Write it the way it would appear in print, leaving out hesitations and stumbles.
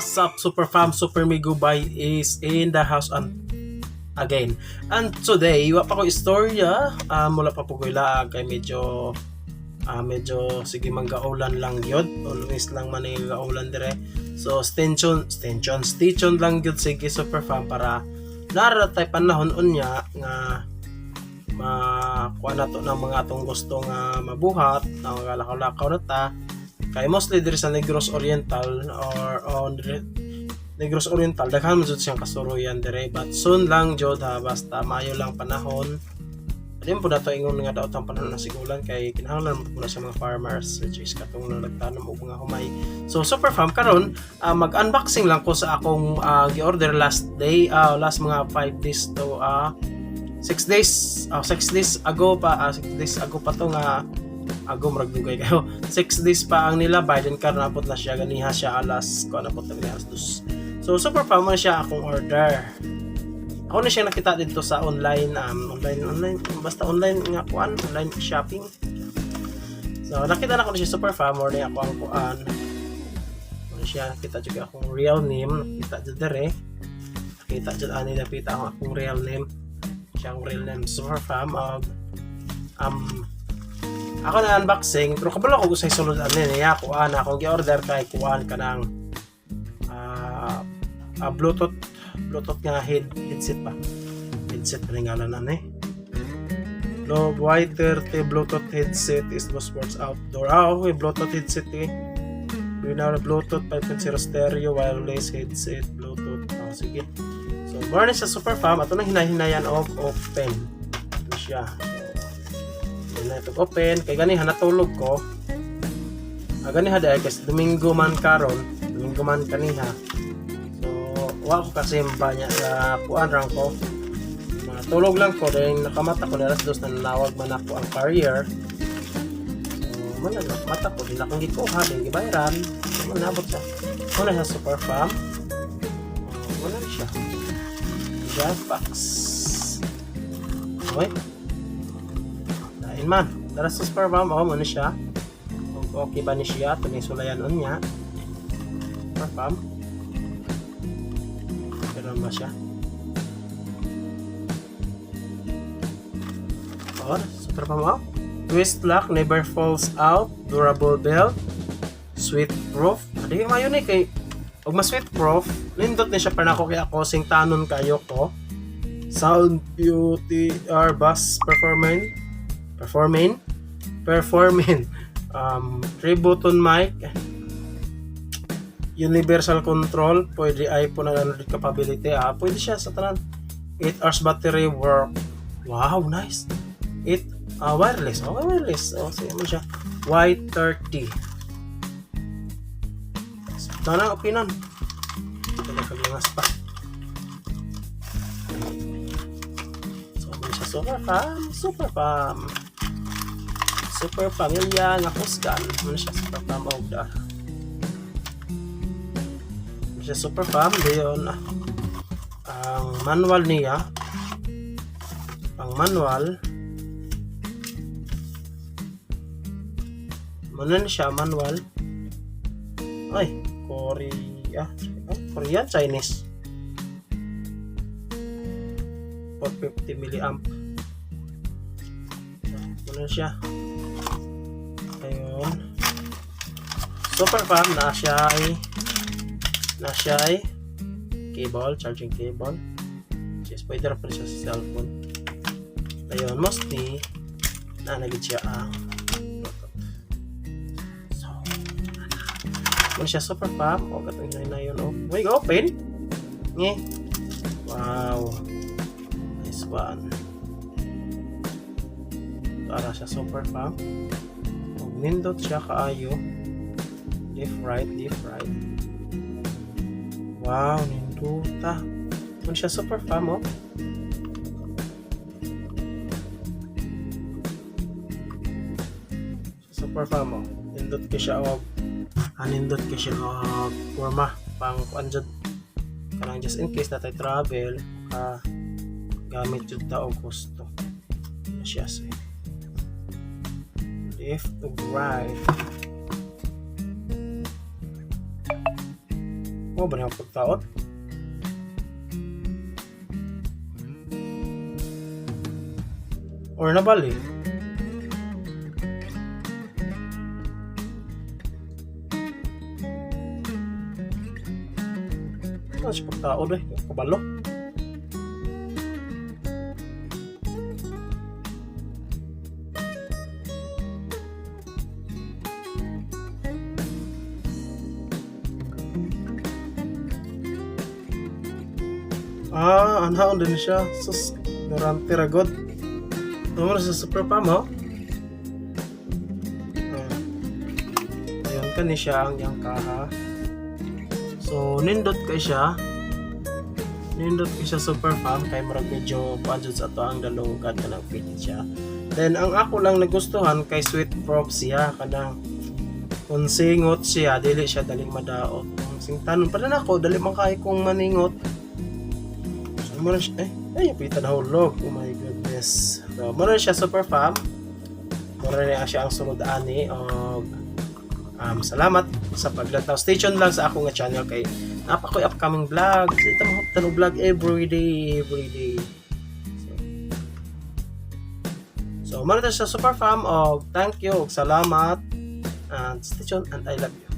What's up, Super Fam? Super Migubay is in the house again. And today, wa pa ko istorya. Mula pa po ko ilag kay medyo sige manggaulan lang yun. Always lang man gaulan dire. So stay tuned lang yun sige Super Fam para naratay panahon unya nga makuha na to ng mga atong gusto nga mabuhat na mga lakaw-lakaw na ta. Kay mostly diri sa Negros Oriental or on Negros Oriental daghan mo jud siyang kasuroyan dire, but soon lang jud ha, basta maayo lang panahon. Adin po dato ingon nga daot ang panahon na sigulan kay kinahanglan mo na sa mga farmers which is katong nagtanom og mga humay. So Super Fam karon mag-unboxing lang ko sa akong gi-order last mga 5 days to 6 days ago pa to nga ago murag kayo 6 days pa ang nila Biden car napot na siya ganiha siya alas ko napot na alas 2. So Super Fam na siya akong order. Ako na siya nakita dito sa online basta online nga kuan, online shopping. So nakita na ko na siya Super Fam or na ako ang kuan. Ano siya nakita juga akong real name, nakita jud dire. Nakita jud ani nakita akong real name. Siyang real name Super Fam ako na unboxing pero kabalo ko sa sulod ani niya kuan akong gi-order kay kuan kanang Bluetooth nga headset pa. Headset ring ngalan ani. Low Y30 Bluetooth headset is the sports outdoor. Okay, Bluetooth headset eh. Binara Bluetooth 5.0 stereo wireless headset Bluetooth. Sige. So, more na sa Super Fam ato nang hinahinayan og open. Ito siya. Na ito open kay ganiha natulog ko ganiha dahil kasi Domingo man kaniha, so wa ko kasi mbanya kuan rang ko natulog lang ko dahil nakamata ko alas 2 na nanawag man ako ang carrier, so mata ko din akong gikuha din gibayaran manabot siya wala sa Super Fam wala siya box okay man, tara sa Super Fam mo na siya. Okay ba ni siya? Ito na sulayan on niya. Super Fam. Pero ba siya? Or, Super Fam mo. Twist lock, never falls out. Durable belt. Sweet proof. Hindi mayo ni kay og mas sweet proof. Nindot ni siya para nako kay ako sing tanon kayo ko. Sound beauty or bass performing 3 button mic, universal control, pwede iPhone ang Android capability, pwede siya sa tanan. 8 hours battery work. Wow, nice. 8 wireless. Sige mo siya. Y30. Tanang opinan. Ito na kaglangas pa. So, mo siya Super Fam. Super pamilya nga kusgan mo siya Super Fam og siya Super Fam dayon ang manual niya manan siya manual ay Korean Chinese 450 milliamp manan siya. Ayun. Super Fam na siya ay cable, charging cable. Just pwede rin siya sa cellphone. Ayun, mostly nagit siya Bluetooth. So, ano siya Super Fam? O, katong na yun. Wait, open. Nge. Wow. Nice one. Para siya Super Fam. Nindot siya kaayo. Left right. Wow, nindota. Ano siya Super Fam Super Fam nindot ko siya forma pang kuanjud kanang just in case na tayo travel gamit jud ta og gusto. Ano siya left to right. Mo ba nang pagtaon? Or nabali? Ano siya pagtaon eh? Kabalo? Anhaon din siya. Sus, durante ragot. Ito sa super pam, ho? Ayan ka ni siya ang yang kaha. So, nindot kay siya. Nindot kay siya super pam. Kay marag medyo budget sa to ang dalunggan ka ng fit siya. Then, ang ako lang nagustuhan kay sweet prop siya. Kanang kung singot siya, dili siya daling madaot. Kung singtanon pa rin ako, dali man kay kong maningot. Muna siya, pita na hulog. Oh my goodness. So, muna siya super fam. Muna niya siya ang sunod ani. Salamat sa paglantaw. Stay tuned lang sa ako nga channel kay napakoy upcoming vlog. Dito mo tanong vlog everyday. So, muna siya super fam. Thank you. Salamat. And stay tuned and I love you.